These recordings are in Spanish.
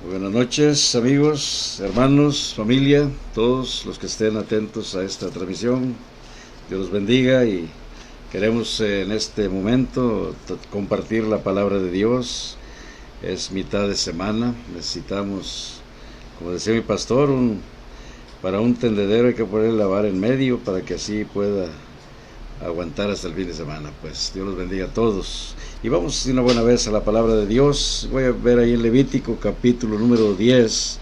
Buenas noches, amigos, hermanos, familia, todos los que estén atentos a esta transmisión. Dios los bendiga y queremos en este momento compartir la palabra de Dios. Es mitad de semana, necesitamos, como decía mi pastor, para un tendedero hay que poner la vara en medio para que así pueda aguantar hasta el fin de semana. Pues Dios los bendiga a todos. Y vamos de una buena vez a la palabra de Dios. Voy a ver ahí en Levítico capítulo número 10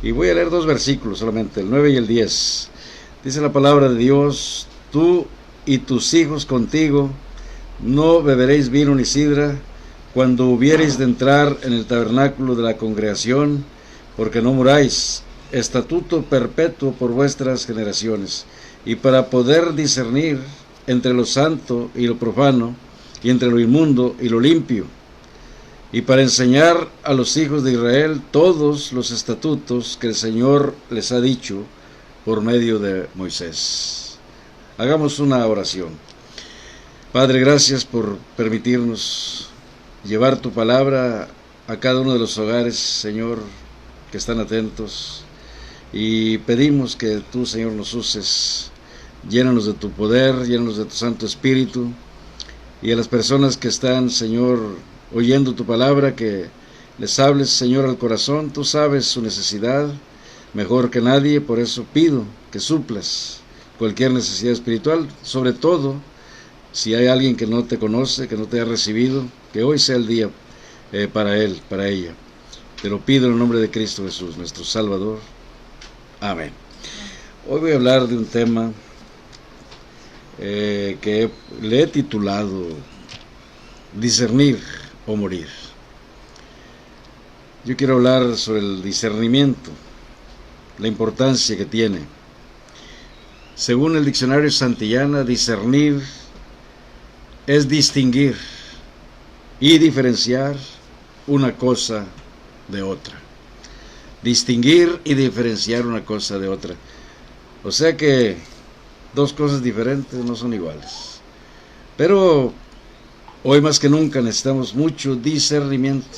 y voy a leer dos versículos solamente, el 9 y el 10. Dice la palabra de Dios: tú y tus hijos contigo no beberéis vino ni sidra cuando hubiereis de entrar en el tabernáculo de la congregación, porque no muráis, estatuto perpetuo por vuestras generaciones, y para poder discernir entre lo santo y lo profano, y entre lo inmundo y lo limpio, y para enseñar a los hijos de Israel todos los estatutos que el Señor les ha dicho por medio de Moisés. Hagamos una oración. Padre, gracias por permitirnos llevar tu palabra a cada uno de los hogares, Señor, que están atentos, y pedimos que tú, Señor, nos uses. Llénanos de tu poder, llénanos de tu Santo Espíritu, y a las personas que están, Señor, oyendo tu palabra, que les hables, Señor, al corazón. Tú sabes su necesidad mejor que nadie, por eso pido que suplas cualquier necesidad espiritual, sobre todo si hay alguien que no te conoce, que no te ha recibido, que hoy sea el día para él, para ella. Te lo pido en el nombre de Cristo Jesús, nuestro Salvador. Amén. Hoy voy a hablar de un tema que le he titulado discernir o morir. Yo quiero hablar sobre el discernimiento, la importancia que tiene. Según el diccionario Santillana, discernir es distinguir y diferenciar una cosa de otra. Distinguir y diferenciar una cosa de otra. O sea que dos cosas diferentes no son iguales. Pero hoy más que nunca necesitamos mucho discernimiento.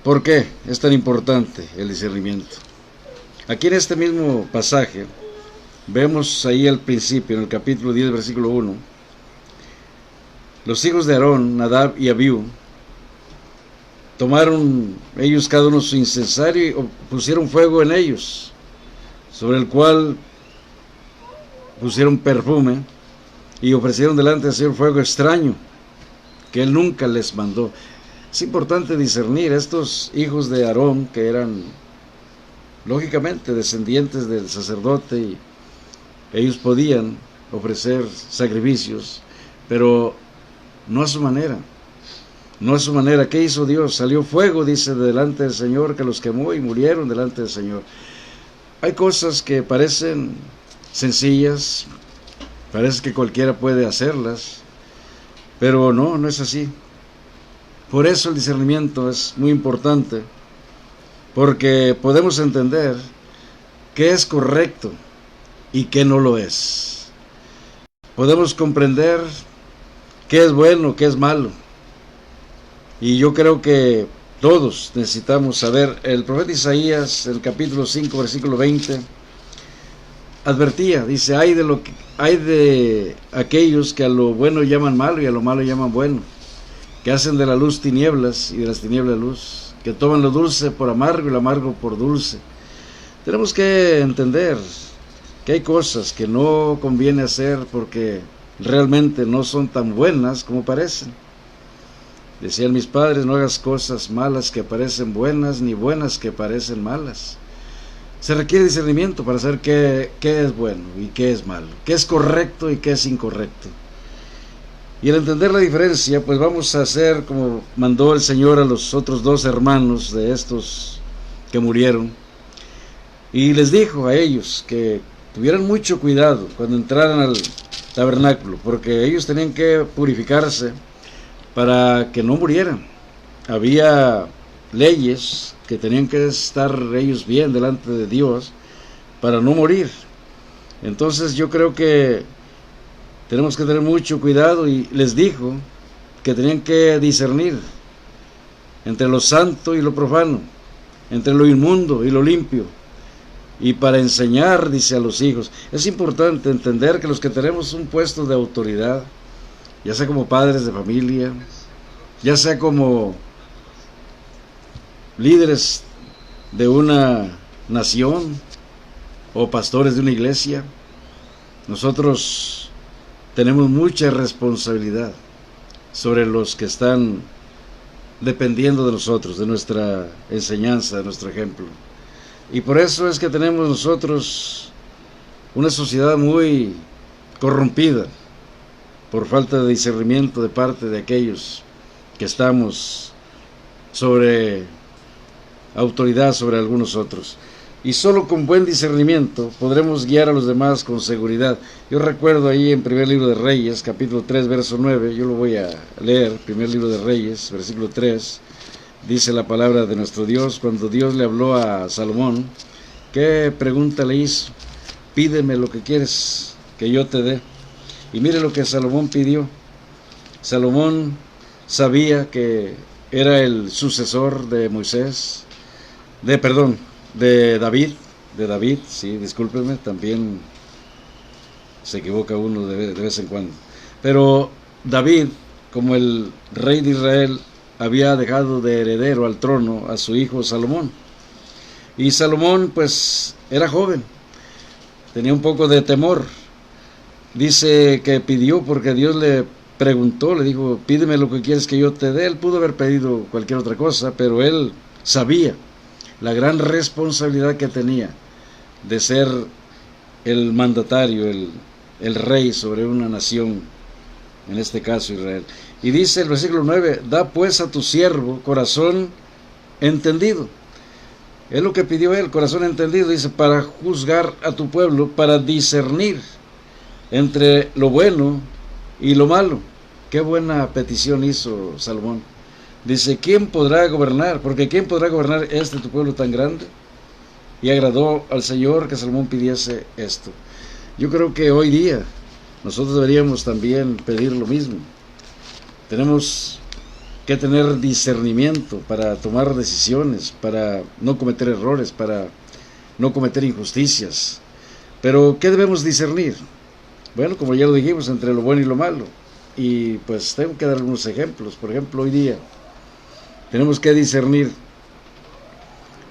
¿Por qué es tan importante el discernimiento? Aquí en este mismo pasaje vemos ahí al principio, en el capítulo 10, versículo 1, los hijos de Aarón, Nadab y Abiú, tomaron ellos cada uno su incensario y pusieron fuego en ellos, sobre el cual pusieron perfume y ofrecieron delante del Señor fuego extraño que Él nunca les mandó. Es importante discernir. Estos hijos de Aarón, que eran lógicamente descendientes del sacerdote, y ellos podían ofrecer sacrificios, pero no a su manera. No a su manera. ¿Qué hizo Dios? Salió fuego, dice, delante del Señor, que los quemó y murieron delante del Señor. Hay cosas que parecen sencillas, parece que cualquiera puede hacerlas, pero no es así. Por eso el discernimiento es muy importante, porque podemos entender qué es correcto y qué no lo es. Podemos comprender qué es bueno, qué es malo. Y yo creo que todos necesitamos saber. El profeta Isaías, el capítulo 5, versículo 20, advertía, dice: hay de aquellos que a lo bueno llaman malo y a lo malo llaman bueno, que hacen de la luz tinieblas y de las tinieblas luz, que toman lo dulce por amargo y lo amargo por dulce. Tenemos que entender que hay cosas que no conviene hacer porque realmente no son tan buenas como parecen. Decían mis padres: no hagas cosas malas que parecen buenas, ni buenas que parecen malas. Se requiere discernimiento para saber qué es bueno y qué es malo, qué es correcto y qué es incorrecto. Y al entender la diferencia, pues vamos a hacer como mandó el Señor a los otros dos hermanos de estos que murieron. Y les dijo a ellos que tuvieran mucho cuidado cuando entraran al tabernáculo, porque ellos tenían que purificarse para que no murieran. Había leyes que tenían que estar ellos bien delante de Dios para no morir. Entonces yo creo que tenemos que tener mucho cuidado, y les dijo que tenían que discernir entre lo santo y lo profano, entre lo inmundo y lo limpio, y para enseñar, dice, a los hijos. Es importante entender que los que tenemos un puesto de autoridad, ya sea como padres de familia, ya sea como líderes de una nación o pastores de una iglesia, nosotros tenemos mucha responsabilidad sobre los que están dependiendo de nosotros, de nuestra enseñanza, de nuestro ejemplo. Y por eso es que tenemos nosotros una sociedad muy corrompida por falta de discernimiento de parte de aquellos que estamos sobre autoridad sobre algunos otros. Y solo con buen discernimiento podremos guiar a los demás con seguridad. Yo recuerdo ahí en primer libro de Reyes, capítulo 3, verso 9, yo lo voy a leer, primer libro de Reyes, versículo 3, dice la palabra de nuestro Dios, cuando Dios le habló a Salomón, ¿qué pregunta le hizo? Pídeme lo que quieres que yo te dé. Y mire lo que Salomón pidió. Salomón sabía que era el sucesor de Moisés, de David, sí, discúlpenme, también se equivoca uno de vez en cuando. Pero David, como el rey de Israel, había dejado de heredero al trono a su hijo Salomón. Y Salomón, pues, era joven, tenía un poco de temor. Dice que pidió porque Dios le preguntó, le dijo, pídeme lo que quieres que yo te dé. Él pudo haber pedido cualquier otra cosa, pero él sabía la gran responsabilidad que tenía de ser el mandatario, el rey sobre una nación, en este caso Israel. Y dice el versículo 9, da pues a tu siervo corazón entendido. Es lo que pidió él, corazón entendido, dice, para juzgar a tu pueblo, para discernir entre lo bueno y lo malo. Qué buena petición hizo Salomón. Dice, ¿quién podrá gobernar? Porque ¿quién podrá gobernar tu pueblo tan grande? Y agradó al Señor que Salomón pidiese esto. Yo creo que hoy día nosotros deberíamos también pedir lo mismo. Tenemos que tener discernimiento para tomar decisiones, para no cometer errores, para no cometer injusticias. Pero ¿qué debemos discernir? Bueno, como ya lo dijimos, entre lo bueno y lo malo. Y pues tengo que dar algunos ejemplos. Por ejemplo, hoy día tenemos que discernir,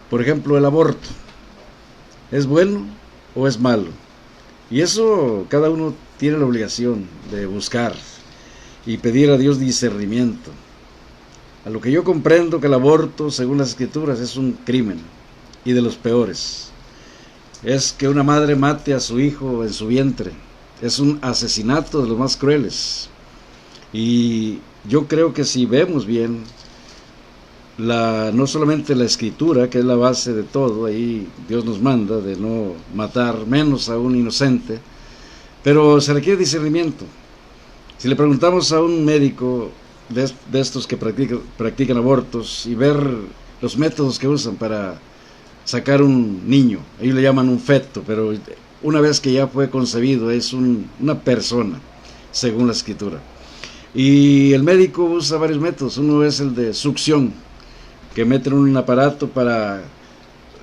por ejemplo, el aborto. ¿Es bueno o es malo? Y eso cada uno tiene la obligación de buscar y pedir a Dios discernimiento. A lo que yo comprendo que el aborto, según las Escrituras, es un crimen y de los peores. Es que una madre mate a su hijo en su vientre. Es un asesinato de los más crueles. Y yo creo que si vemos bien, no solamente la Escritura, que es la base de todo, ahí Dios nos manda de no matar menos a un inocente, pero se requiere discernimiento. Si le preguntamos a un médico de estos que practican abortos y ver los métodos que usan para sacar un niño, ellos le llaman un feto, pero una vez que ya fue concebido es una persona, según la Escritura. Y el médico usa varios métodos. Uno es el de succión, que meten un aparato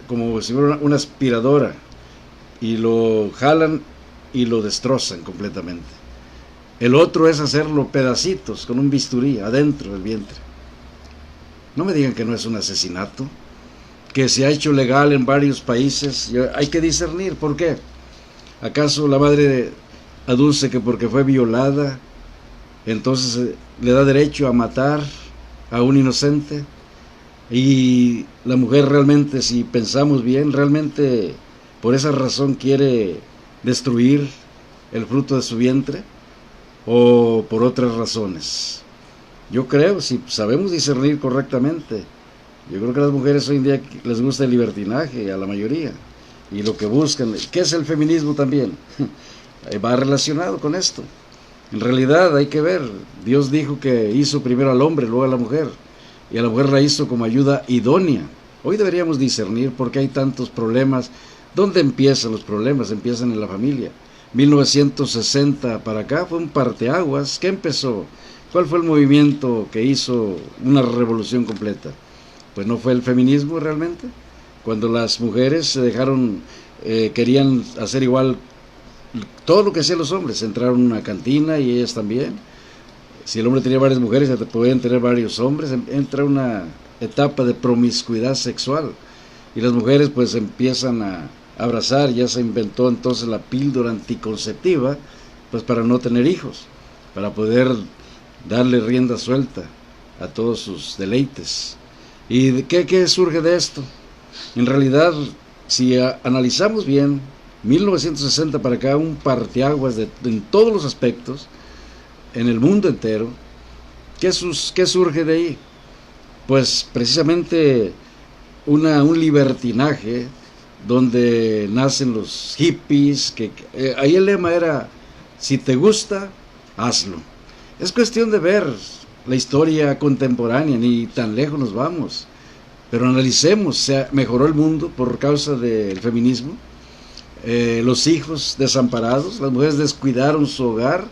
como si fuera una aspiradora, y lo jalan y lo destrozan completamente. El otro es hacerlo pedacitos con un bisturí adentro del vientre. No me digan que no es un asesinato, que se ha hecho legal en varios países. Hay que discernir, ¿por qué? ¿Acaso la madre aduce que porque fue violada, entonces le da derecho a matar a un inocente? Y la mujer realmente, si pensamos bien, realmente por esa razón quiere destruir el fruto de su vientre, o por otras razones. Yo creo, si sabemos discernir correctamente, yo creo que a las mujeres hoy en día les gusta el libertinaje, a la mayoría, y lo que buscan, ¿qué es el feminismo también? Va relacionado con esto. En realidad hay que ver, Dios dijo que hizo primero al hombre, luego a la mujer, y a la mujer la hizo como ayuda idónea. Hoy deberíamos discernir por qué hay tantos problemas. ¿Dónde empiezan los problemas? Empiezan en la familia. 1960 para acá fue un parteaguas. ¿Qué empezó? ¿Cuál fue el movimiento que hizo una revolución completa? Pues no fue el feminismo realmente, cuando las mujeres se dejaron, querían hacer igual todo lo que hacían los hombres, entraron a una cantina y ellas también. Si el hombre tenía varias mujeres, podían tener varios hombres. Entra una etapa de promiscuidad sexual y las mujeres pues empiezan a abrazar. Ya se inventó entonces la píldora anticonceptiva, pues para no tener hijos, para poder darle rienda suelta a todos sus deleites. ¿Y qué surge de esto? En realidad, si analizamos bien, 1960 para acá, un parteaguas en todos los aspectos, en el mundo entero. ¿Qué surge de ahí? Pues precisamente un libertinaje donde nacen los hippies, ahí el lema era, si te gusta, hazlo. Es cuestión de ver la historia contemporánea, ni tan lejos nos vamos, pero analicemos, se mejoró el mundo por causa del feminismo. Los hijos desamparados, las mujeres descuidaron su hogar,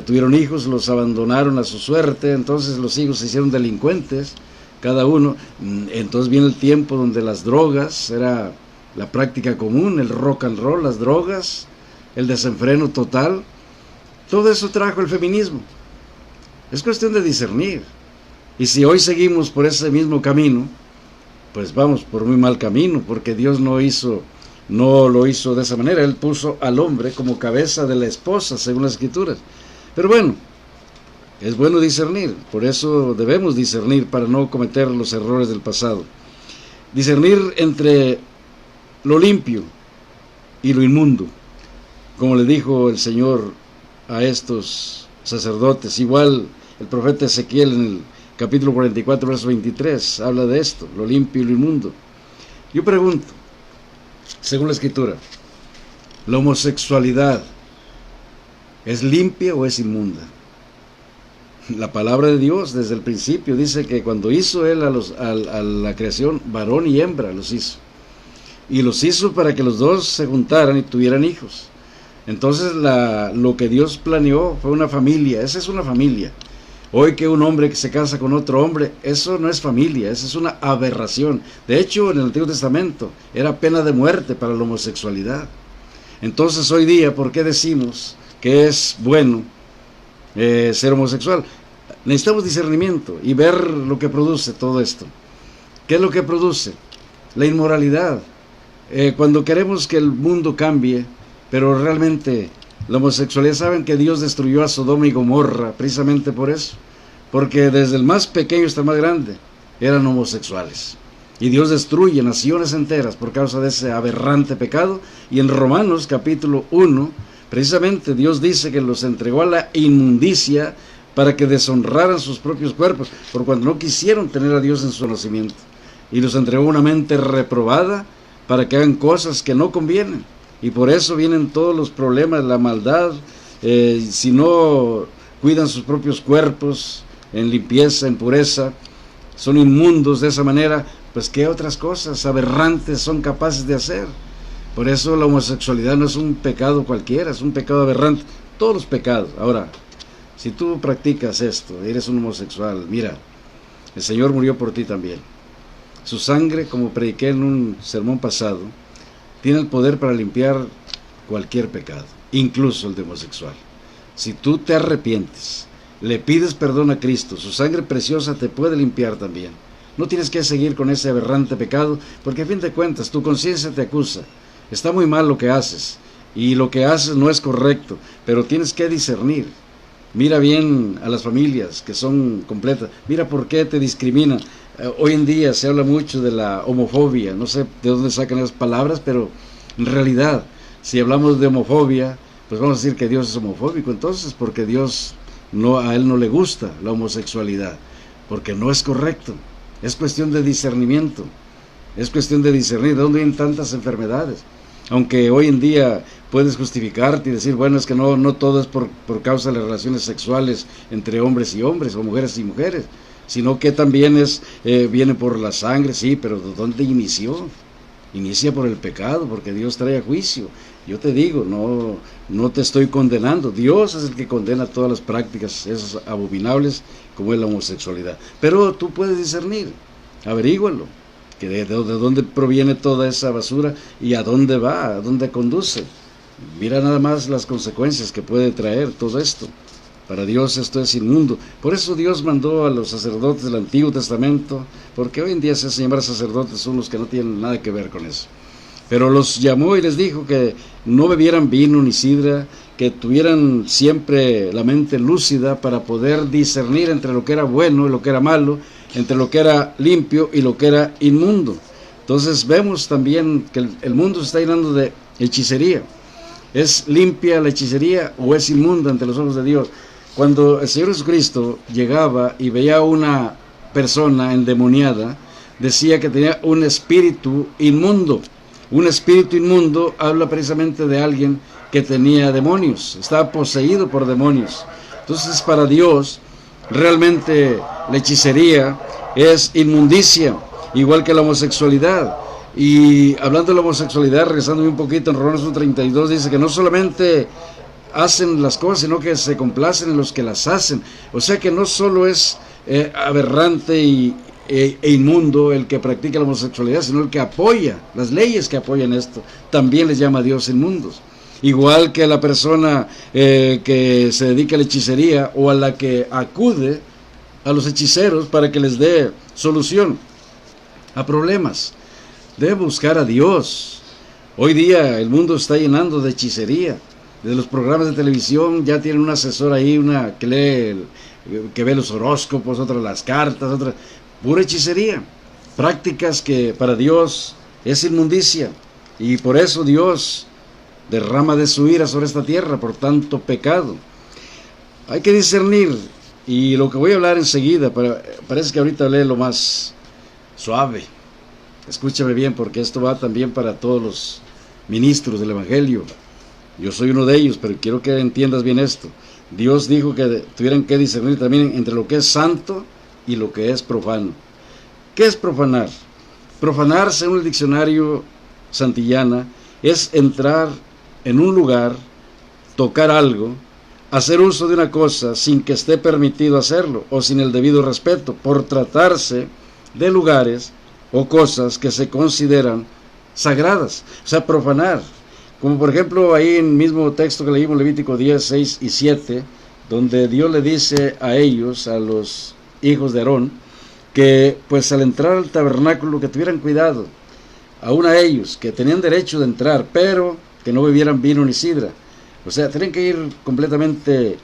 tuvieron hijos, los abandonaron a su suerte, entonces los hijos se hicieron delincuentes, cada uno. Entonces viene el tiempo donde las drogas era la práctica común, el rock and roll, las drogas, el desenfreno total. Todo eso trajo el feminismo. Es cuestión de discernir. Y si hoy seguimos por ese mismo camino, pues vamos por muy mal camino, porque Dios no lo hizo de esa manera. Él puso al hombre como cabeza de la esposa, según las Escrituras. Pero bueno, es bueno discernir, por eso debemos discernir para no cometer los errores del pasado. Discernir entre lo limpio y lo inmundo, como le dijo el Señor a estos sacerdotes. Igual el profeta Ezequiel en el capítulo 44, verso 23, habla de esto, lo limpio y lo inmundo. Yo pregunto, según la Escritura, ¿la homosexualidad es limpia o es inmunda? La palabra de Dios desde el principio dice que cuando hizo Él a la creación, varón y hembra los hizo. Y los hizo para que los dos se juntaran y tuvieran hijos. Entonces lo que Dios planeó fue una familia. Esa es una familia. Hoy que un hombre que se casa con otro hombre, eso no es familia, esa es una aberración. De hecho, en el Antiguo Testamento era pena de muerte para la homosexualidad. Entonces hoy día, ¿por qué decimos que es bueno ser homosexual? Necesitamos discernimiento y ver lo que produce todo esto. ¿Qué es lo que produce? La inmoralidad. Cuando queremos que el mundo cambie, pero realmente la homosexualidad, ¿saben que Dios destruyó a Sodoma y Gomorra precisamente por eso? Porque desde el más pequeño hasta el más grande eran homosexuales. Y Dios destruye naciones enteras por causa de ese aberrante pecado. Y en Romanos capítulo 1, precisamente Dios dice que los entregó a la inmundicia para que deshonraran sus propios cuerpos, por cuando no quisieron tener a Dios en su conocimiento. Y los entregó a una mente reprobada para que hagan cosas que no convienen. Y por eso vienen todos los problemas, la maldad. Si no cuidan sus propios cuerpos en limpieza, en pureza, son inmundos de esa manera, pues qué otras cosas aberrantes son capaces de hacer. Por eso la homosexualidad no es un pecado cualquiera, es un pecado aberrante. Todos los pecados. Ahora, si tú practicas esto, eres un homosexual, mira, el Señor murió por ti también. Su sangre, como prediqué en un sermón pasado, tiene el poder para limpiar cualquier pecado, incluso el de homosexual. Si tú te arrepientes, le pides perdón a Cristo, su sangre preciosa te puede limpiar también. No tienes que seguir con ese aberrante pecado, porque a fin de cuentas tu conciencia te acusa. Está muy mal lo que haces, y lo que haces no es correcto, pero tienes que discernir. Mira bien a las familias que son completas, mira por qué te discriminan. Hoy en día se habla mucho de la homofobia, no sé de dónde sacan esas palabras, pero en realidad, si hablamos de homofobia, pues vamos a decir que Dios es homofóbico, entonces, porque a Él no le gusta la homosexualidad, porque no es correcto. Es cuestión de discernimiento, es cuestión de discernir de dónde vienen tantas enfermedades. Aunque hoy en día puedes justificarte y decir, bueno, es que no todo es por causa de las relaciones sexuales entre hombres y hombres, o mujeres y mujeres, sino que también viene por la sangre, sí, pero ¿de dónde inició? Inicia por el pecado, porque Dios trae a juicio. Yo te digo, no te estoy condenando. Dios es el que condena todas las prácticas esas abominables como es la homosexualidad. Pero tú puedes discernir, averígualo, que de dónde proviene toda esa basura y a dónde va, a dónde conduce. Mira nada más las consecuencias que puede traer todo esto. Para Dios esto es inmundo. Por eso Dios mandó a los sacerdotes del Antiguo Testamento, porque hoy en día se hacen llamar sacerdotes, son los que no tienen nada que ver con eso. Pero los llamó y les dijo que no bebieran vino ni sidra, que tuvieran siempre la mente lúcida para poder discernir entre lo que era bueno y lo que era malo, entre lo que era limpio y lo que era inmundo. Entonces vemos también que el mundo se está llenando de hechicería. ¿Es limpia la hechicería o es inmunda ante los ojos de Dios? Cuando el Señor Jesucristo llegaba y veía a una persona endemoniada, decía que tenía un espíritu inmundo. Un espíritu inmundo habla precisamente de alguien que tenía demonios, estaba poseído por demonios. Entonces para Dios realmente la hechicería es inmundicia, igual que la homosexualidad. Y hablando de la homosexualidad, regresando un poquito en Romanos 1:32, dice que no solamente hacen las cosas, sino que se complacen en los que las hacen. O sea que no solo es aberrante e inmundo el que practica la homosexualidad, sino el que apoya, las leyes que apoyan esto, también les llama a Dios inmundos. Igual que la persona que se dedica a la hechicería o a la que acude a los hechiceros para que les dé solución a problemas. Debe buscar a Dios. Hoy día el mundo está llenando de hechicería. Desde los programas de televisión ya tienen un asesor ahí, una que lee, que ve los horóscopos, otra las cartas, otra pura hechicería. Prácticas que para Dios es inmundicia. Y por eso Dios derrama de su ira sobre esta tierra por tanto pecado. Hay que discernir. Y lo que voy a hablar enseguida, parece que ahorita lee lo más suave. Escúchame bien, porque esto va también para todos los ministros del Evangelio. Yo soy uno de ellos, pero quiero que entiendas bien esto. Dios dijo que tuvieran que discernir también entre lo que es santo y lo que es profano. ¿Qué es profanar? Profanar, según el diccionario Santillana, es entrar en un lugar, tocar algo, hacer uso de una cosa sin que esté permitido hacerlo o sin el debido respeto, por tratarse de lugares o cosas que se consideran sagradas. O sea, profanar. Como por ejemplo ahí en el mismo texto que leímos, Levítico 10, 6 y 7, donde Dios le dice a ellos, a los hijos de Aarón, que pues al entrar al tabernáculo que tuvieran cuidado, aún a ellos, que tenían derecho de entrar, pero que no bebieran vino ni sidra. O sea, tenían que ir completamente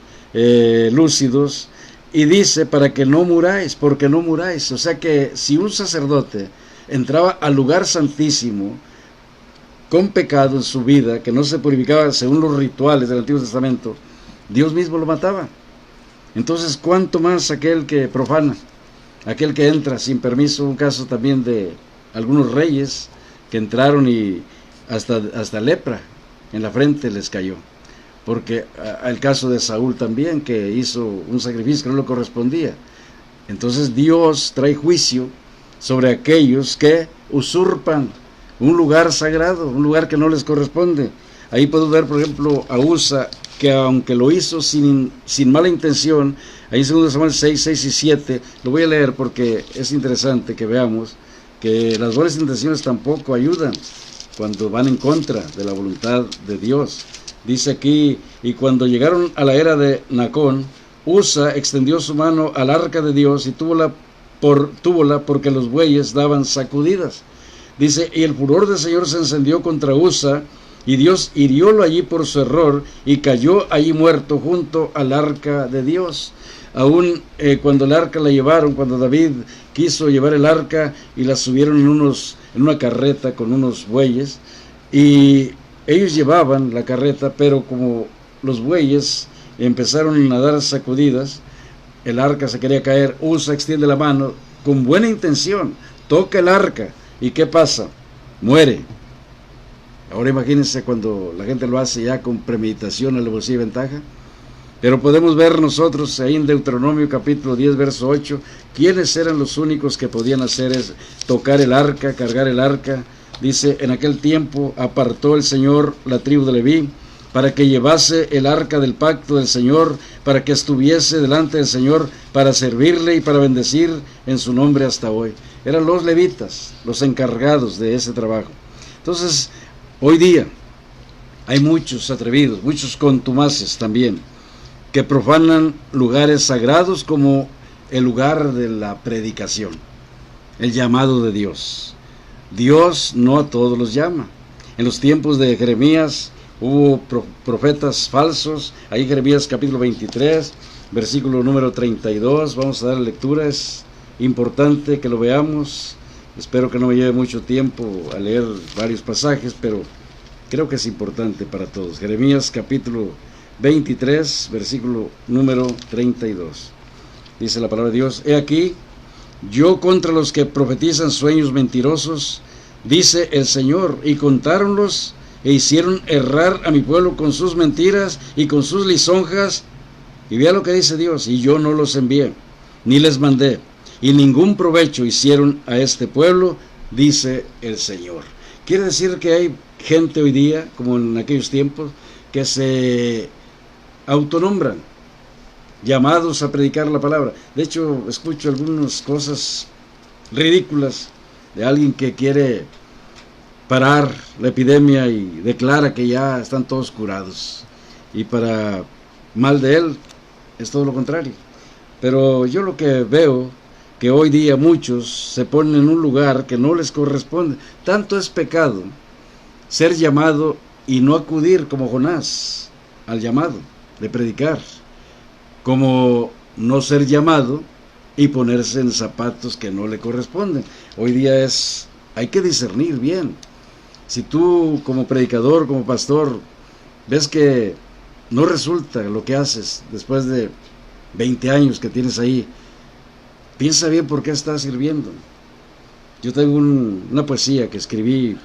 lúcidos. Y dice, para que no muráis, porque no muráis. O sea que si un sacerdote entraba al lugar santísimo con pecado en su vida, que no se purificaba según los rituales del Antiguo Testamento, Dios mismo lo mataba. Entonces, ¿cuánto más aquel que profana? Aquel que entra sin permiso. Un caso también de algunos reyes que entraron y hasta lepra en la frente les cayó. Porque el caso de Saúl también, que hizo un sacrificio que no le correspondía. Entonces Dios trae juicio sobre aquellos que usurpan un lugar sagrado, un lugar que no les corresponde. Ahí puedo ver, por ejemplo, a Usa, que aunque lo hizo sin mala intención, ahí en 2 Samuel 6, 6 y 7, lo voy a leer porque es interesante que veamos que las buenas intenciones tampoco ayudan cuando van en contra de la voluntad de Dios. Dice aquí, y cuando llegaron a la era de Nacón, Usa extendió su mano al arca de Dios y túvola porque los bueyes daban sacudidas. Dice, y el furor del Señor se encendió contra Usa, y Dios hiriólo allí por su error, y cayó allí muerto junto al arca de Dios. Aún cuando el arca la llevaron, cuando David quiso llevar el arca, y la subieron en una carreta con unos bueyes, y ellos llevaban la carreta, pero como los bueyes empezaron a dar sacudidas, el arca se quería caer. Usa extiende la mano con buena intención, toca el arca, ¿y qué pasa? Muere. Ahora imagínense cuando la gente lo hace ya con premeditación, alevosía y ventaja. Pero podemos ver nosotros ahí en Deuteronomio capítulo 10, verso 8, quiénes eran los únicos que podían hacer es tocar el arca, cargar el arca dice: en aquel tiempo apartó el Señor la tribu de Leví para que llevase el arca del pacto del Señor, para que estuviese delante del Señor, para servirle y para bendecir en su nombre hasta hoy. Eran los levitas los encargados de ese trabajo. Entonces, hoy día hay muchos atrevidos, muchos contumaces también, que profanan lugares sagrados como el lugar de la predicación, el llamado de Dios. Dios no a todos los llama. En los tiempos de Jeremías hubo profetas falsos. Ahí Jeremías capítulo 23, versículo número 32. Vamos a dar lectura, es importante que lo veamos. Espero que no me lleve mucho tiempo a leer varios pasajes, pero creo que es importante para todos. Jeremías capítulo 23, versículo número 32. Dice la palabra de Dios: he aquí, yo contra los que profetizan sueños mentirosos, dice el Señor, y contáronlos e hicieron errar a mi pueblo con sus mentiras y con sus lisonjas. Y vea lo que dice Dios: y yo no los envié, ni les mandé, y ningún provecho hicieron a este pueblo, dice el Señor. Quiere decir que hay gente hoy día, como en aquellos tiempos, que se autonombran llamados a predicar la palabra. De hecho, escucho algunas cosas ridículas de alguien que quiere parar la epidemia y declara que ya están todos curados, y para mal de él es todo lo contrario. Pero yo lo que veo, que hoy día muchos se ponen en un lugar que no les corresponde. Tanto es pecado ser llamado y no acudir, como Jonás, al llamado de predicar, como no ser llamado y ponerse en zapatos que no le corresponden. Hoy día hay que discernir bien. Si tú, como predicador, como pastor, ves que no resulta lo que haces después de 20 años que tienes ahí, piensa bien por qué estás sirviendo. Yo tengo una poesía que escribí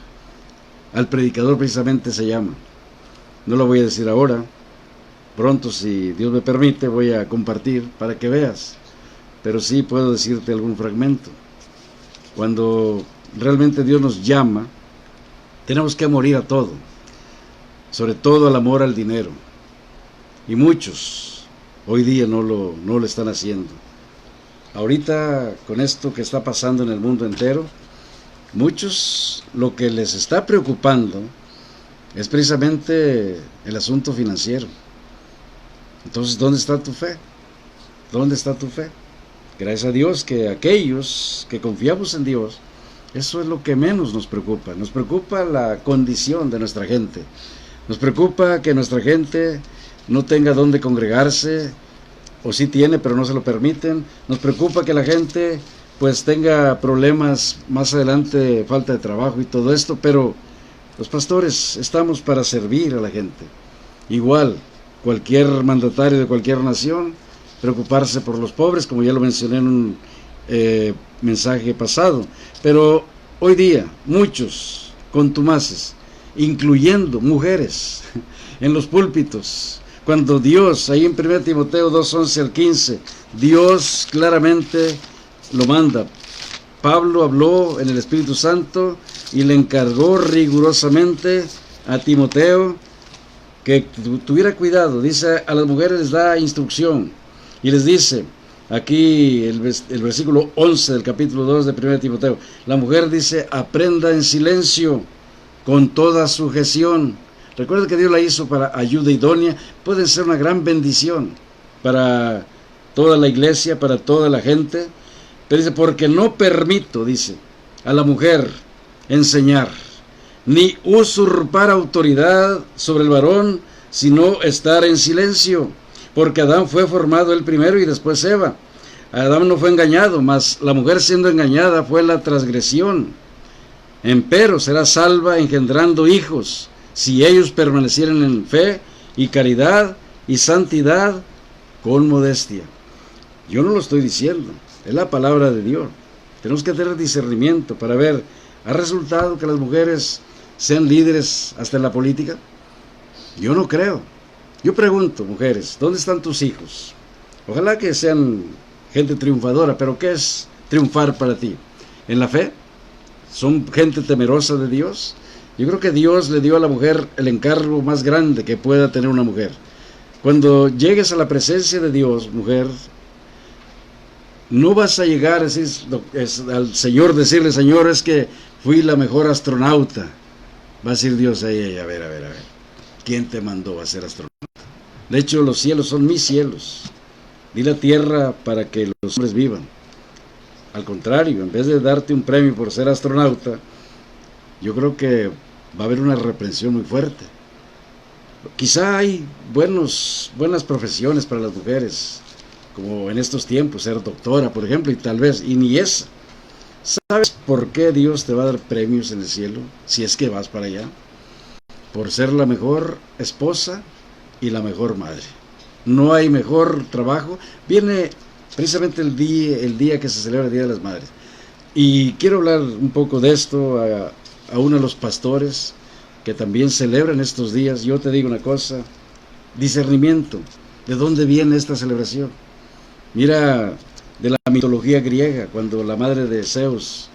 al predicador, precisamente se llama. No la voy a decir ahora. Pronto, si Dios me permite, voy a compartir para que veas. Pero sí puedo decirte algún fragmento. Cuando realmente Dios nos llama, tenemos que morir a todo, sobre todo al amor al dinero. Y muchos hoy día no lo están haciendo. Ahorita, con esto que está pasando en el mundo entero, muchos lo que les está preocupando es precisamente el asunto financiero. Entonces, ¿dónde está tu fe? ¿Dónde está tu fe? Gracias a Dios que aquellos que confiamos en Dios, eso es lo que menos nos preocupa. Nos preocupa la condición de nuestra gente. Nos preocupa que nuestra gente no tenga dónde congregarse, o sí tiene, pero no se lo permiten. Nos preocupa que la gente pues tenga problemas más adelante, falta de trabajo y todo esto, pero los pastores estamos para servir a la gente. Igual, cualquier mandatario de cualquier nación, preocuparse por los pobres, como ya lo mencioné en un mensaje pasado. Pero hoy día, muchos contumaces, incluyendo mujeres, en los púlpitos, cuando Dios, ahí en 1 Timoteo 2:11 al 15, Dios claramente lo manda. Pablo habló en el Espíritu Santo y le encargó rigurosamente a Timoteo que tuviera cuidado. Dice, a las mujeres les da instrucción y les dice, aquí el versículo 11 del capítulo 2 de 1 Timoteo, la mujer dice: aprenda en silencio con toda sujeción. Recuerda que Dios la hizo para ayuda idónea. Puede ser una gran bendición para toda la iglesia, para toda la gente. Pero dice, porque no permito, dice, a la mujer enseñar, ni usurpar autoridad sobre el varón, sino estar en silencio. Porque Adán fue formado el primero y después Eva. Adán no fue engañado, mas la mujer siendo engañada fue la transgresión. Empero será salva engendrando hijos, si ellos permanecieren en fe y caridad y santidad con modestia. Yo no lo estoy diciendo, es la palabra de Dios. Tenemos que tener discernimiento para ver, ¿ha resultado que las mujeres sean líderes hasta en la política? Yo no creo. Yo pregunto, mujeres, ¿dónde están tus hijos? Ojalá que sean gente triunfadora, pero ¿qué es triunfar para ti? ¿En la fe? ¿Son gente temerosa de Dios? Yo creo que Dios le dio a la mujer el encargo más grande que pueda tener una mujer. Cuando llegues a la presencia de Dios, mujer, no vas a llegar al Señor, decirle, Señor, es que fui la mejor astronauta. Va a decir Dios ahí, a ver, ¿quién te mandó a ser astronauta? De hecho, los cielos son mis cielos. Di la tierra para que los hombres vivan. Al contrario, en vez de darte un premio por ser astronauta, yo creo que va a haber una reprensión muy fuerte. Quizá hay buenas profesiones para las mujeres, como en estos tiempos, ser doctora, por ejemplo, y tal vez, y ni esa. ¿Sabes por qué Dios te va a dar premios en el cielo, si es que vas para allá? Por ser la mejor esposa y la mejor madre. No hay mejor trabajo. Viene precisamente el día que se celebra el Día de las Madres. Y quiero hablar un poco de esto a uno de los pastores que también celebran estos días. Yo te digo una cosa, discernimiento. ¿De dónde viene esta celebración? Mira, de la mitología griega, cuando la madre de Zeus,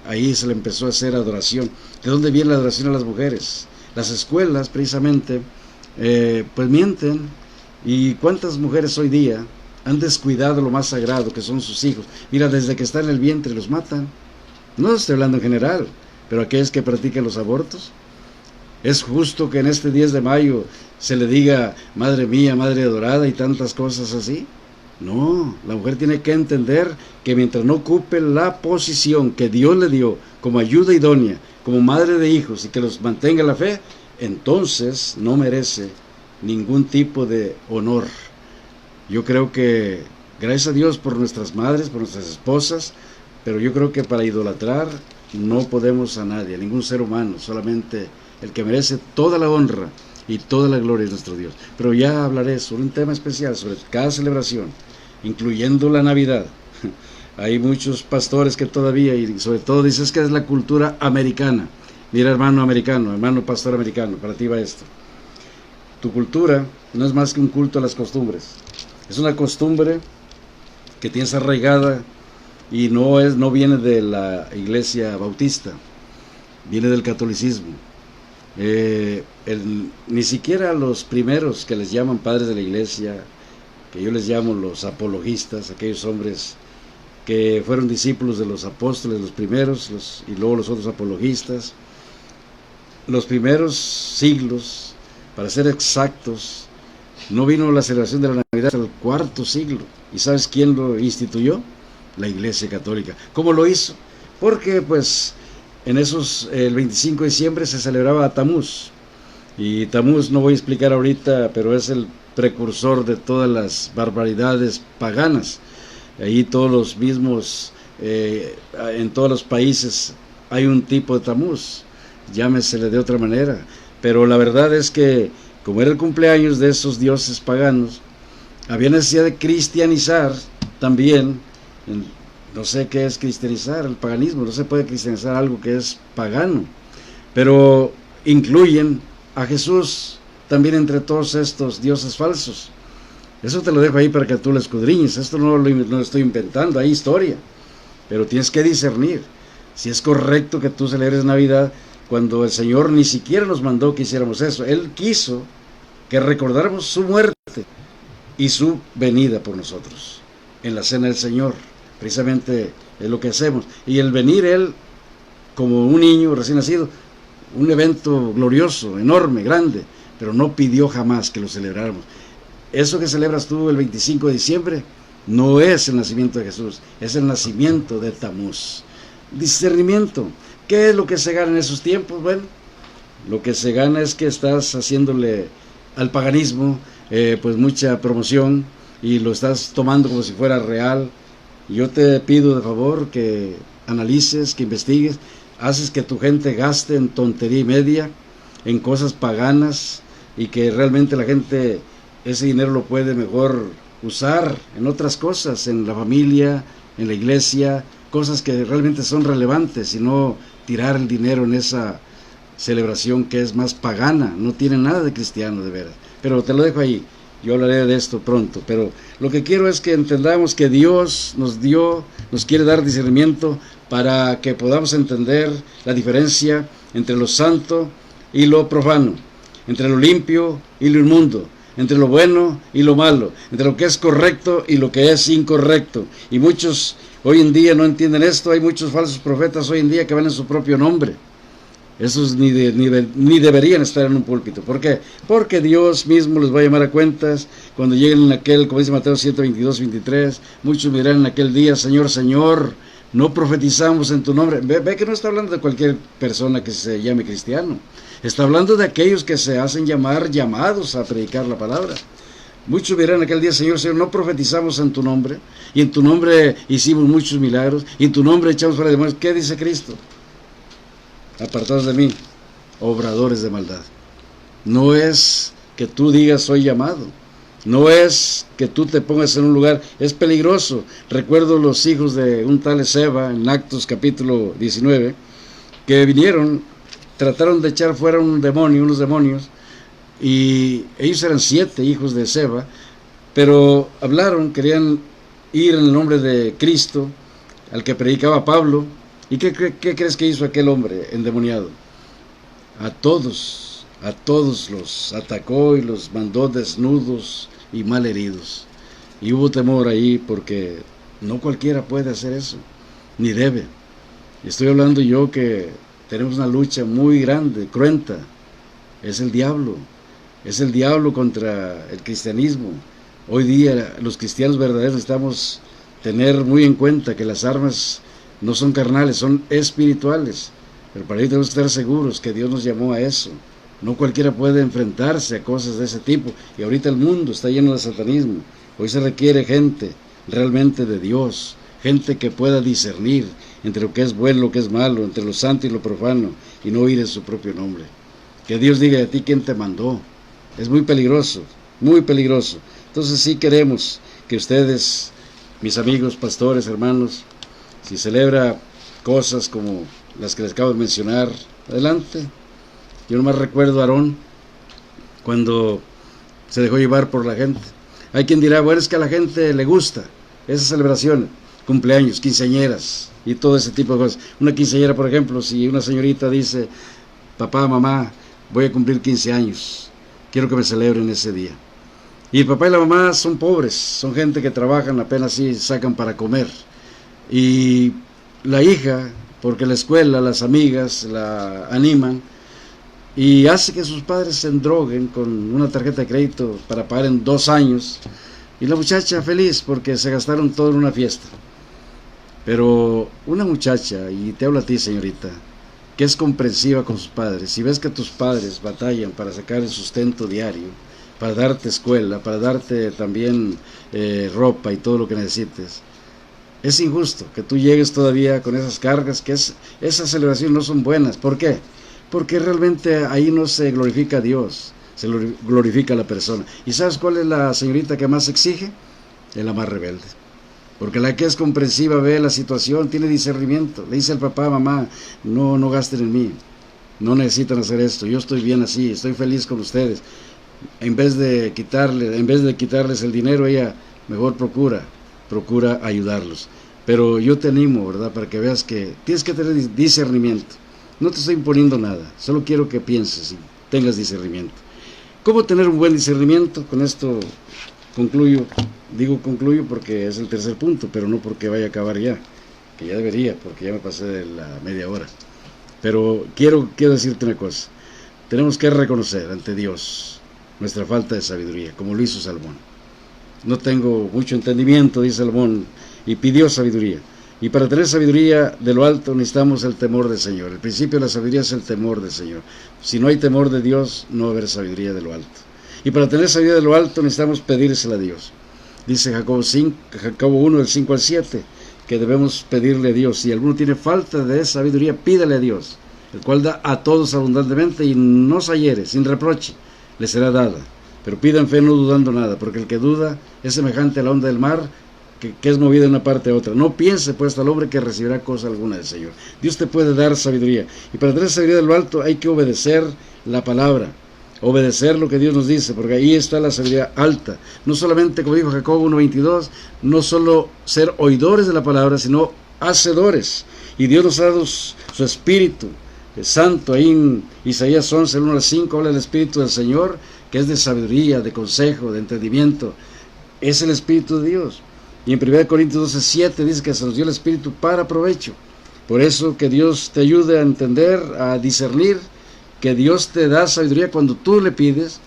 ahí se le empezó a hacer adoración. ¿De dónde viene la adoración a las mujeres? Las escuelas, precisamente, pues mienten. ¿Y cuántas mujeres hoy día han descuidado lo más sagrado que son sus hijos? Mira, desde que están en el vientre los matan. No estoy hablando en general, pero aquellos que practican los abortos. ¿Es justo que en este 10 de mayo se le diga, madre mía, madre adorada y tantas cosas así? No, la mujer tiene que entender que mientras no ocupe la posición que Dios le dio como ayuda idónea, como madre de hijos y que los mantenga en la fe, entonces no merece ningún tipo de honor. Yo creo que, gracias a Dios por nuestras madres, por nuestras esposas, pero yo creo que para idolatrar no podemos a nadie, a ningún ser humano, solamente el que merece toda la honra y toda la gloria de nuestro Dios. Pero ya hablaré sobre un tema especial, sobre cada celebración, incluyendo la Navidad. Hay muchos pastores que todavía, y sobre todo dices que es la cultura americana. Mira, hermano americano, hermano pastor americano, para ti va esto. Tu cultura no es más que un culto a las costumbres. Es una costumbre que tienes arraigada y no viene de la iglesia bautista, viene del catolicismo. Ni siquiera los primeros que les llaman padres de la iglesia, que yo les llamo los apologistas, aquellos hombres que fueron discípulos de los apóstoles, los primeros, y luego los otros apologistas, los primeros siglos, para ser exactos, no vino la celebración de la Navidad hasta el cuarto siglo. ¿Y sabes quién lo instituyó? La Iglesia Católica. ¿Cómo lo hizo? Porque pues el 25 de diciembre se celebraba a Tamuz. Y Tamuz no voy a explicar ahorita, pero es el precursor de todas las barbaridades paganas. Ahí todos los mismos, en todos los países hay un tipo de Tamuz, llámesele de otra manera. Pero la verdad es que, como era el cumpleaños de esos dioses paganos, había necesidad de cristianizar también. No sé qué es cristianizar, el paganismo, no se puede cristianizar algo que es pagano, pero incluyen a Jesús también entre todos estos dioses falsos. Eso te lo dejo ahí para que tú lo escudriñes. Esto no lo estoy inventando, hay historia, pero tienes que discernir si es correcto que tú celebres Navidad cuando el Señor ni siquiera nos mandó que hiciéramos eso. Él quiso que recordáramos su muerte y su venida por nosotros en la cena del Señor. Precisamente es lo que hacemos. Y el venir Él como un niño recién nacido, un evento glorioso, enorme, grande, pero no pidió jamás que lo celebráramos. Eso que celebras tú el 25 de diciembre no es el nacimiento de Jesús, es el nacimiento de Tamuz. Discernimiento. ¿Qué es lo que se gana en esos tiempos? Bueno, lo que se gana es que estás haciéndole al paganismo pues mucha promoción y lo estás tomando como si fuera real. Yo te pido de favor que analices, que investigues, haces que tu gente gaste en tontería y media, en cosas paganas, y que realmente la gente ese dinero lo puede mejor usar en otras cosas, en la familia, en la iglesia, cosas que realmente son relevantes, y no tirar el dinero en esa celebración que es más pagana, no tiene nada de cristiano de veras. Pero te lo dejo ahí. Yo hablaré de esto pronto, pero lo que quiero es que entendamos que Dios nos quiere dar discernimiento para que podamos entender la diferencia entre lo santo y lo profano, entre lo limpio y lo inmundo, entre lo bueno y lo malo, entre lo que es correcto y lo que es incorrecto. Y muchos hoy en día no entienden esto. Hay muchos falsos profetas hoy en día que van en su propio nombre. Esos ni deberían estar en un púlpito. ¿Por qué? Porque Dios mismo les va a llamar a cuentas cuando lleguen en aquel, como dice Mateo 7, 22, 23. Muchos dirán en aquel día: Señor, Señor, no profetizamos en tu nombre. Ve que no está hablando de cualquier persona que se llame cristiano. Está hablando de aquellos que se hacen llamar, llamados a predicar la palabra. Muchos dirán en aquel día: Señor, Señor, no profetizamos en tu nombre, y en tu nombre hicimos muchos milagros, y en tu nombre echamos fuera demonios. ¿Qué dice Cristo? Apartados de mí, obradores de maldad. No es que tú digas soy llamado, no es que tú te pongas en un lugar, es peligroso. Recuerdo los hijos de un tal Ezeba en Actos capítulo 19, que vinieron, trataron de echar fuera unos demonios, y ellos eran 7 hijos de Ezeba, pero hablaron, querían ir en el nombre de Cristo, al que predicaba Pablo. ¿Y qué crees que hizo aquel hombre endemoniado? A todos los atacó y los mandó desnudos y mal heridos. Y hubo temor ahí, porque no cualquiera puede hacer eso, ni debe. Estoy hablando yo que tenemos una lucha muy grande, cruenta. Es el diablo contra el cristianismo. Hoy día los cristianos verdaderos necesitamos tener muy en cuenta que las armas no son carnales, son espirituales. Pero para ello tenemos que estar seguros que Dios nos llamó a eso. No cualquiera puede enfrentarse a cosas de ese tipo. Y ahorita el mundo está lleno de satanismo. Hoy se requiere gente realmente de Dios, gente que pueda discernir entre lo que es bueno y lo que es malo, entre lo santo y lo profano, y no ir en su propio nombre. Que Dios diga a ti quién te mandó. Es muy peligroso, muy peligroso. Entonces sí queremos que ustedes, mis amigos, pastores, hermanos, si celebra cosas como las que les acabo de mencionar, adelante. Yo nomás recuerdo a Aarón cuando se dejó llevar por la gente. Hay quien dirá: bueno, es que a la gente le gusta esas celebraciones, cumpleaños, quinceañeras y todo ese tipo de cosas. Una quinceañera, por ejemplo, si una señorita dice: papá, mamá, voy a cumplir 15 años, quiero que me celebren ese día. Y el papá y la mamá son pobres, son gente que trabajan, apenas sí sacan para comer. Y la hija, porque la escuela, las amigas la animan, y hace que sus padres se endroguen con una tarjeta de crédito para pagar en 2 años, y la muchacha feliz porque se gastaron todo en una fiesta. Pero una muchacha, y te hablo a ti, señorita, que es comprensiva con sus padres, si ves que tus padres batallan para sacar el sustento diario, para darte escuela, para darte también ropa y todo lo que necesites, es injusto que tú llegues todavía con esas cargas, que esas celebraciones no son buenas. ¿Por qué? Porque realmente ahí no se glorifica a Dios, se glorifica a la persona. ¿Y sabes cuál es la señorita que más exige? Es la más rebelde. Porque la que es comprensiva ve la situación, tiene discernimiento. Le dice al papá: mamá, no gasten en mí, no necesitan hacer esto, yo estoy bien así, estoy feliz con ustedes. En vez de quitarles el dinero, ella mejor procura ayudarlos. Pero yo te animo, ¿verdad?, para que veas que tienes que tener discernimiento. No te estoy imponiendo nada, solo quiero que pienses y tengas discernimiento. ¿Cómo tener un buen discernimiento? Con esto concluyo. Digo concluyo porque es el tercer punto, pero no porque vaya a acabar ya, que ya debería, porque ya me pasé de la media hora. Pero quiero decirte una cosa: tenemos que reconocer ante Dios nuestra falta de sabiduría, como lo hizo Salomón. No tengo mucho entendimiento, dice Salomón, y pidió sabiduría. Y para tener sabiduría de lo alto necesitamos el temor del Señor. El principio de la sabiduría es el temor del Señor. Si no hay temor de Dios, no va a haber sabiduría de lo alto. Y para tener sabiduría de lo alto necesitamos pedírsela a Dios. Dice Jacobo 1, del 5 al 7, que debemos pedirle a Dios. Si alguno tiene falta de sabiduría, pídale a Dios, el cual da a todos abundantemente y no se hiere, sin reproche, le será dada. Pero pidan fe no dudando nada, porque el que duda es semejante a la onda del mar, que es movida de una parte a otra. No piense pues al hombre que recibirá cosa alguna del Señor. Dios te puede dar sabiduría, y para tener sabiduría de lo alto hay que obedecer la palabra. obedecer lo que Dios nos dice, porque ahí está la sabiduría alta. No solamente, como dijo Jacob 1:22, no solo ser oidores de la palabra, sino hacedores. Y Dios nos ha dado su Espíritu Santo. Ahí en Isaías 11, 1-5, habla del Espíritu del Señor, que es de sabiduría, de consejo, de entendimiento. Es el Espíritu de Dios. Y en 1 Corintios 12:7 dice que se nos dio el Espíritu para provecho. Por eso que Dios te ayude a entender, a discernir, que Dios te da sabiduría cuando tú le pides,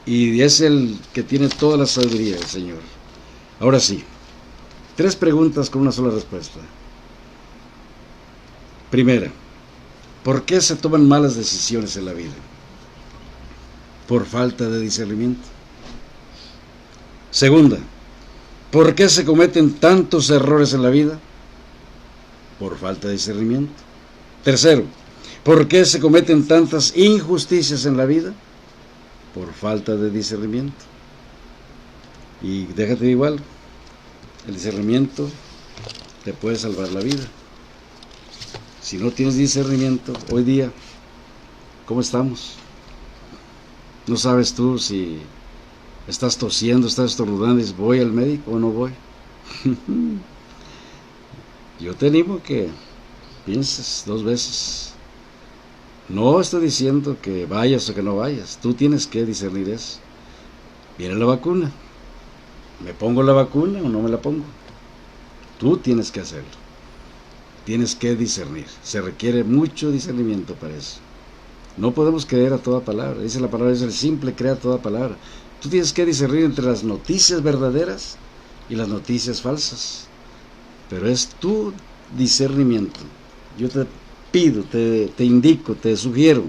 y es el que tiene toda la sabiduría, el Señor. Ahora sí, 3 preguntas con una sola respuesta. Primera, ¿por qué se toman malas decisiones en la vida? Por falta de discernimiento. Segunda, ¿por qué se cometen tantos errores en la vida? Por falta de discernimiento. Tercero, ¿por qué se cometen tantas injusticias en la vida? Por falta de discernimiento. Y déjate igual, el discernimiento te puede salvar la vida. Si no tienes discernimiento, hoy día, ¿cómo estamos? No sabes tú si estás tosiendo, estás estornudando y dices, ¿voy al médico o no voy? Yo te animo que pienses 2 veces. No estoy diciendo que vayas o que no vayas. Tú tienes que discernir eso. Viene la vacuna. ¿Me pongo la vacuna o no me la pongo? Tú tienes que hacerlo. Tienes que discernir. Se requiere mucho discernimiento para eso. No podemos creer a toda palabra. Dice la palabra, es el simple crea toda palabra. Tú tienes que discernir entre las noticias verdaderas y las noticias falsas. Pero es tu discernimiento. Yo te pido, te indico, te sugiero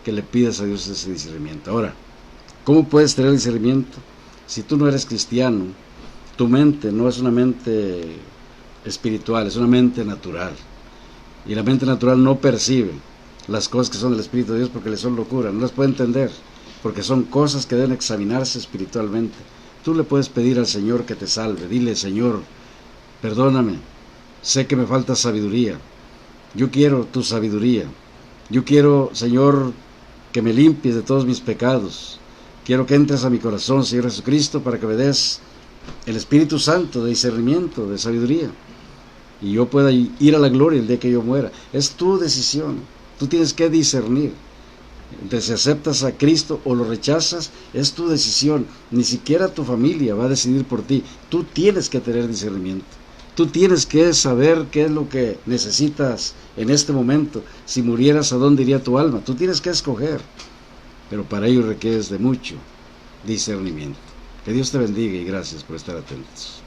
que le pidas a Dios ese discernimiento. Ahora, ¿cómo puedes tener discernimiento? Si tú no eres cristiano, tu mente no es una mente espiritual, es una mente natural. Y la mente natural no percibe las cosas que son del Espíritu de Dios porque le son locura, no las puede entender, porque son cosas que deben examinarse espiritualmente. Tú le puedes pedir al Señor que te salve. Dile, Señor, perdóname, sé que me falta sabiduría. Yo quiero tu sabiduría. Yo quiero, Señor, que me limpies de todos mis pecados. Quiero que entres a mi corazón, Señor Jesucristo, para que me des el Espíritu Santo de discernimiento, de sabiduría, y yo pueda ir a la gloria el día que yo muera. Es tu decisión. Tú tienes que discernir. Entonces, si aceptas a Cristo o lo rechazas, es tu decisión. Ni siquiera tu familia va a decidir por ti. Tú tienes que tener discernimiento. Tú tienes que saber qué es lo que necesitas en este momento. Si murieras, ¿a dónde iría tu alma? Tú tienes que escoger. Pero para ello requieres de mucho discernimiento. Que Dios te bendiga y gracias por estar atentos.